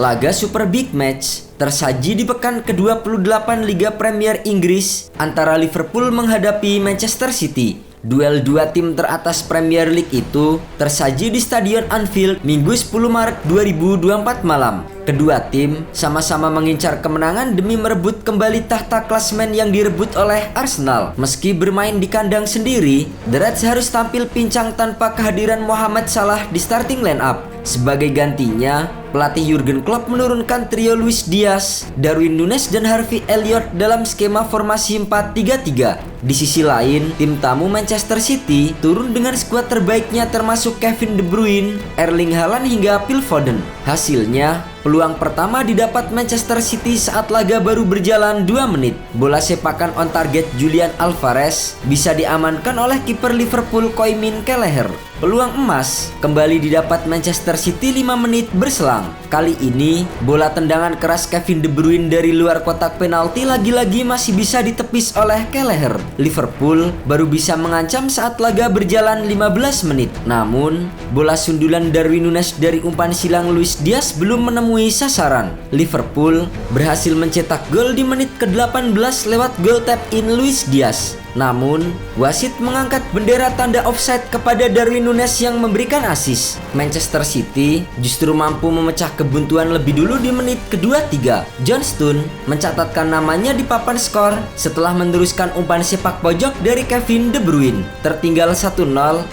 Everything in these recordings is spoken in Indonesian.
Laga Super Big Match tersaji di pekan ke-28 Liga Premier Inggris antara Liverpool menghadapi Manchester City. Duel dua tim teratas Premier League itu tersaji di Stadion Anfield Minggu 10 Maret 2024 malam. Kedua tim sama-sama mengincar kemenangan demi merebut kembali tahta klasemen yang direbut oleh Arsenal. Meski bermain di kandang sendiri, The Reds harus tampil pincang tanpa kehadiran Mohamed Salah di starting line-up. Sebagai gantinya, pelatih Jurgen Klopp menurunkan trio Luis Diaz, Darwin Núñez dan Harvey Elliott dalam skema formasi 4-3-3. Di sisi lain, tim tamu Manchester City turun dengan skuad terbaiknya termasuk Kevin De Bruyne, Erling Haaland hingga Phil Foden. Hasilnya, peluang pertama didapat Manchester City saat laga baru berjalan 2 menit. Bola sepakan on target Julian Alvarez bisa diamankan oleh kiper Liverpool Koimin Kelleher. Peluang emas kembali didapat Manchester City 5 menit berselang. Kali ini, bola tendangan keras Kevin De Bruyne dari luar kotak penalti lagi-lagi masih bisa ditepis oleh Kelleher. Liverpool baru bisa mengancam saat laga berjalan 15 menit. Namun, bola sundulan Darwin Núñez dari umpan silang Luis Diaz belum menemui sasaran. Liverpool berhasil mencetak gol di menit ke-18 lewat gol tap in Luis Diaz. Namun, wasit mengangkat bendera tanda offside kepada Darwin Núñez yang memberikan assist. Manchester City justru mampu memecah kebuntuan lebih dulu di menit ke-23. John Stones mencatatkan namanya di papan skor setelah meneruskan umpan sepak pojok dari Kevin De Bruyne. Tertinggal 1-0,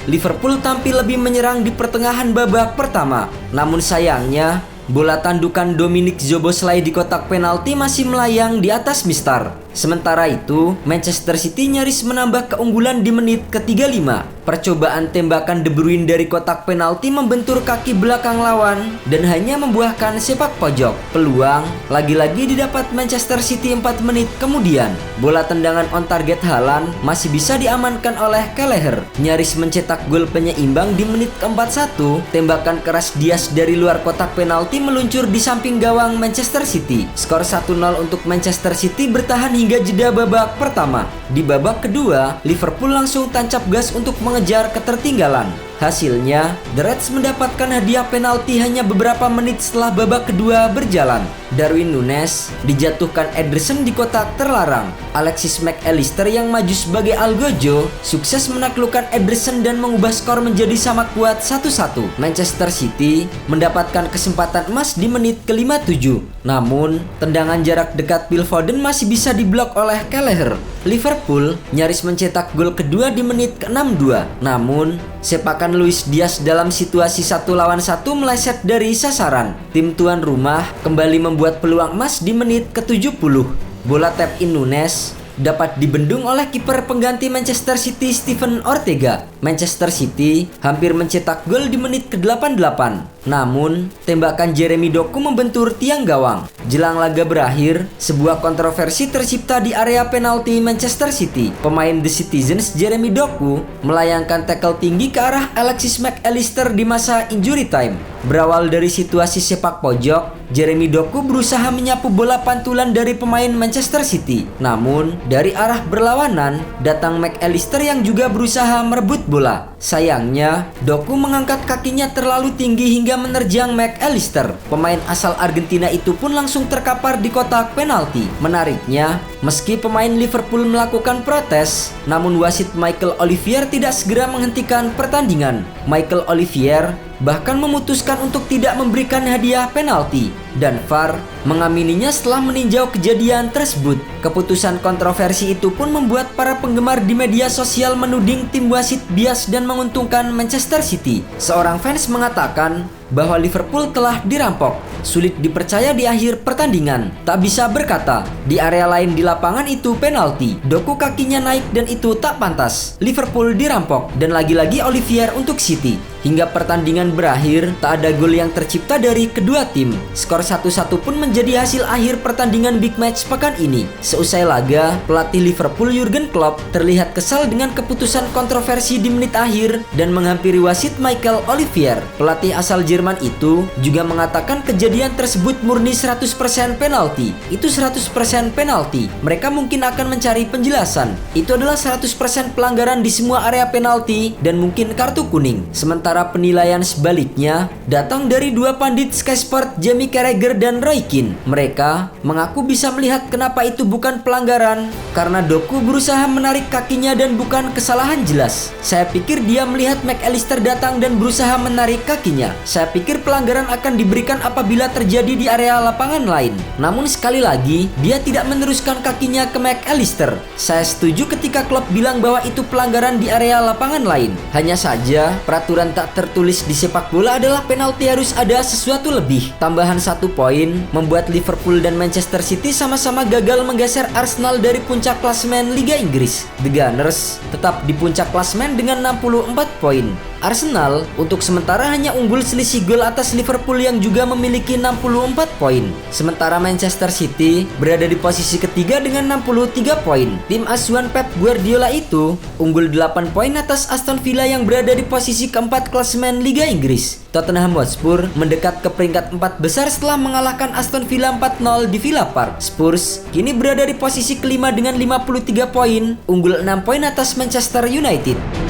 Liverpool tampil lebih menyerang di pertengahan babak pertama. Namun sayangnya, bola tandukan Dominic Szoboszlai di kotak penalti masih melayang di atas mistar. Sementara itu, Manchester City nyaris menambah keunggulan di menit ke-35. Percobaan tembakan De Bruyne dari kotak penalti membentur kaki belakang lawan dan hanya membuahkan sepak pojok. Peluang lagi-lagi didapat Manchester City 4 menit kemudian. Bola tendangan on target Haaland masih bisa diamankan oleh Kelleher. Nyaris mencetak gol penyeimbang di menit ke-41. Tembakan keras Diaz dari luar kotak penalti meluncur di samping gawang Manchester City. Skor 1-0 untuk Manchester City bertahan hingga jeda babak pertama. Di babak kedua, Liverpool langsung tancap gas untuk mengejar ketertinggalan. Hasilnya, The Reds mendapatkan hadiah penalti hanya beberapa menit setelah babak kedua berjalan. Darwin Núñez dijatuhkan Ederson di kotak terlarang. Alexis Mac Allister yang maju sebagai Algojo sukses menaklukkan Ederson dan mengubah skor menjadi sama kuat 1-1. Manchester City mendapatkan kesempatan emas di menit ke-57. Namun, tendangan jarak dekat Phil Foden masih bisa diblok oleh Kelleher. Liverpool nyaris mencetak gol kedua di menit ke-62. Namun, sepakan Luis Diaz dalam situasi 1 lawan 1 meleset dari sasaran. Tim tuan rumah kembali membuat peluang emas di menit ke-70. Bola tap in Núñez dapat dibendung oleh kiper pengganti Manchester City Steven Ortega. Manchester City hampir mencetak gol di menit ke-88. Namun, tembakan Jeremy Doku membentur tiang gawang. Jelang laga berakhir, sebuah kontroversi tercipta di area penalti Manchester City. Pemain The Citizens Jeremy Doku melayangkan tackle tinggi ke arah Alexis Mac Allister di masa injury time. Berawal dari situasi sepak pojok, Jeremy Doku berusaha menyapu bola pantulan dari pemain Manchester City. Namun, dari arah berlawanan, datang Mac Allister yang juga berusaha merebut bola. Sayangnya, Doku mengangkat kakinya terlalu tinggi hingga menerjang Mac Allister. Pemain asal Argentina itu pun langsung terkapar di kotak penalti. Menariknya, meski pemain Liverpool melakukan protes, namun wasit Michael Olivier tidak segera menghentikan pertandingan. Michael Olivier bahkan memutuskan untuk tidak memberikan hadiah penalti, dan VAR mengamininya setelah meninjau kejadian tersebut. Keputusan kontroversi itu pun membuat para penggemar di media sosial menuding tim wasit bias dan menguntungkan Manchester City. Seorang fans mengatakan bahwa Liverpool telah dirampok. Sulit dipercaya di akhir pertandingan. Tak bisa berkata, di area lain di lapangan itu penalti. Doku kakinya naik dan itu tak pantas. Liverpool dirampok, dan lagi-lagi Olivier untuk City. Hingga pertandingan berakhir, tak ada gol yang tercipta dari kedua tim. Skor 1-1 pun menjadi hasil akhir pertandingan Big Match pekan ini. Seusai laga, pelatih Liverpool Jurgen Klopp terlihat kesal dengan keputusan kontroversi di menit akhir dan menghampiri wasit Michael Olivier. Pelatih asal Jerman itu juga mengatakan kejadian kejadian tersebut murni 100% penalti. Itu 100% penalti. Mereka mungkin akan mencari penjelasan. Itu adalah 100% pelanggaran di semua area penalti dan mungkin kartu kuning. Sementara penilaian sebaliknya datang dari dua pandit Sky Sport, Jamie Carragher dan Roy Keane. Mereka mengaku bisa melihat kenapa itu bukan pelanggaran karena Doku berusaha menarik kakinya dan bukan kesalahan jelas. Saya pikir dia melihat McAllister datang dan berusaha menarik kakinya. Saya pikir pelanggaran akan diberikan apabila terjadi di area lapangan lain. Namun sekali lagi, dia tidak meneruskan kakinya ke McAllister. Saya setuju ketika Klopp bilang bahwa itu pelanggaran di area lapangan lain. Hanya saja, peraturan tak tertulis di sepak bola adalah penalti harus ada sesuatu lebih. Tambahan 1 poin membuat Liverpool dan Manchester City sama-sama gagal menggeser Arsenal dari puncak klasemen Liga Inggris. The Gunners tetap di puncak klasemen dengan 64 poin. Arsenal untuk sementara hanya unggul selisih gol atas Liverpool yang juga memiliki 64 poin. Sementara Manchester City berada di posisi ketiga dengan 63 poin. Tim asuhan Pep Guardiola itu unggul 8 poin atas Aston Villa yang berada di posisi keempat klasemen Liga Inggris. Tottenham Hotspur mendekat ke peringkat 4 besar setelah mengalahkan Aston Villa 4-0 di Villa Park. Spurs kini berada di posisi kelima dengan 53 poin, unggul 6 poin atas Manchester United.